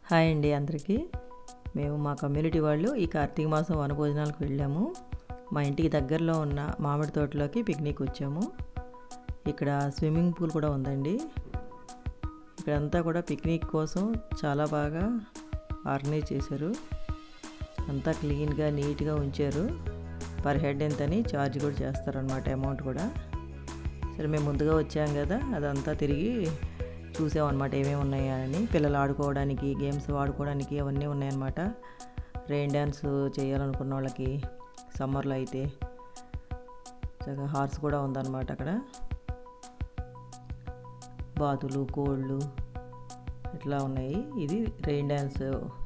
Hi అండి అందరికీ. మేము మా కమ్యూనిటీ వాళ్ళు ఈ కార్తీక మాసం వనభోజనాలకు వెళ్ళాము. మా ఇంటికి దగ్గరలో ఉన్న మామిడి తోటలోకి పిక్నిక్ వచ్చాము. ఇక్కడ స్విమ్మింగ్ పూల్ కూడా ఉందండి. ఇక్కడంతా కూడా పిక్నిక్ కోసం చాలా బాగా ఆర్గనైజ్ చేశారు. అంతా క్లీన్గా నీట్గా ఉంచారు. పర్ హెడ్ ఎంతని ఛార్జ్ కూడా చేస్తారనమాట, అమౌంట్ కూడా. సరే మేము ముందుగా వచ్చాం కదా, అదంతా తిరిగి చూసామన్నమాట ఏమేమి ఉన్నాయా అని. పిల్లలు ఆడుకోవడానికి, గేమ్స్ ఆడుకోవడానికి అవన్నీ ఉన్నాయన్నమాట. రెయిన్ డ్యాన్స్ చేయాలనుకున్న వాళ్ళకి సమ్మర్లో అయితే చక్కగా హార్స్ కూడా ఉందన్నమాట. అక్కడ బాతులు, కోళ్ళు ఇట్లా ఉన్నాయి. ఇది రెయిన్ డ్యాన్స్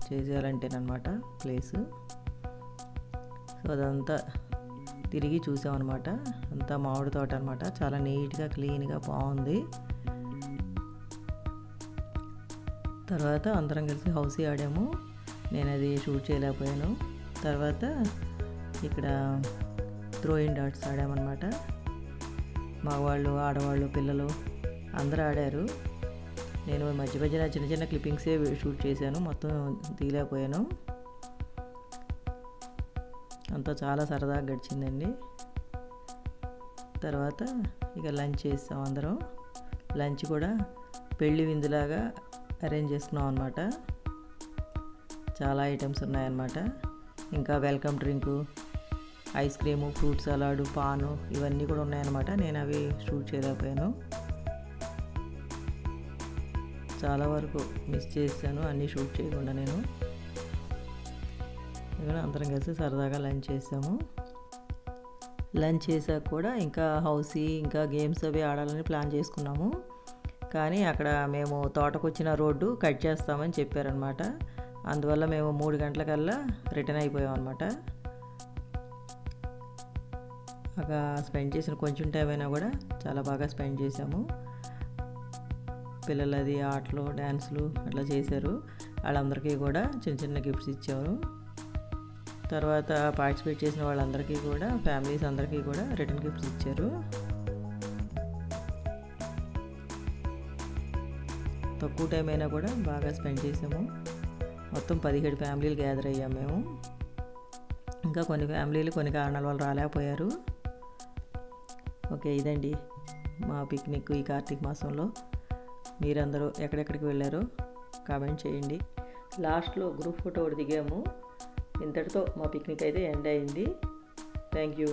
చేసేయాలంటేనమాట ప్లేసు. సో అదంతా తిరిగి చూసామన్నమాట. అంతా మామిడి తోట అనమాట. చాలా నీట్గా క్లీన్గా బాగుంది. తర్వాత అందరం కలిసి హౌసీ ఆడాము. నేను అది షూట్ చేయలేకపోయాను. తర్వాత ఇక్కడ థ్రోయింగ్ డాట్స్ ఆడామన్నమాట. మగవాళ్ళు, ఆడవాళ్ళు, పిల్లలు అందరూ ఆడారు. నేను మధ్య మధ్యన చిన్న చిన్న క్లిప్పింగ్సే షూట్ చేశాను, మొత్తం తీయలేకపోయాను. అంతా చాలా సరదాగా గడిచిందండి. తర్వాత ఇక లంచ్ చేస్తాం అందరం. లంచ్ కూడా పెళ్లి విందులాగా అరేంజ్ చేసుకున్నాం అనమాట. చాలా ఐటమ్స్ ఉన్నాయన్నమాట. ఇంకా welcome drink, ice cream, fruit salad, paan ఇవన్నీ కూడా ఉన్నాయన్నమాట. నేను అవి షూట్ చేయలేకపోయాను. చాలా వరకు మిస్ చేశాను అన్నీ షూట్ చేయకుండా నేను. ఇక్కడ అందరం కలిసి సరదాగా లంచ్ చేసాము. లంచ్ చేసాక కూడా ఇంకా హౌసీ, ఇంకా గేమ్స్ అవి ఆడాలని ప్లాన్ చేసుకున్నాము. కానీ అక్కడ మేము తోటకు వచ్చిన రోడ్డు కట్ చేస్తామని చెప్పారనమాట. అందువల్ల మేము 3 గంటలకల్లా రిటర్న్ అయిపోయాం అనమాట. అక్కడ స్పెండ్ చేసిన కొంచెం టైం అయినా కూడా చాలా బాగా స్పెండ్ చేసాము. పిల్లలు అది ఆటలు, డ్యాన్సులు అట్లా చేశారు. వాళ్ళందరికీ కూడా చిన్న చిన్న గిఫ్ట్స్ ఇచ్చారు. తర్వాత పార్టిసిపేట్ చేసిన వాళ్ళందరికీ కూడా, ఫ్యామిలీస్ అందరికీ కూడా రిటర్న్ గిఫ్ట్స్ ఇచ్చారు. తక్కువ టైం అయినా కూడా బాగా స్పెండ్ చేసాము. మొత్తం 17 ఫ్యామిలీలు గ్యాదర్ అయ్యాము మేము. ఇంకా కొన్ని ఫ్యామిలీలు కొన్ని కారణాల వల్ల రాలేకపోయారు. ఓకే, ఇదండి మా పిక్నిక్ ఈ కార్తీక మాసంలో. మీరందరూ ఎక్కడెక్కడికి వెళ్ళారో కామెంట్ చేయండి. లాస్ట్లో గ్రూప్ ఫోటో ఒకటి దిగాము. ఇంతటితో మా పిక్నిక్ అయితే ఎండ్ అయింది. Thank you.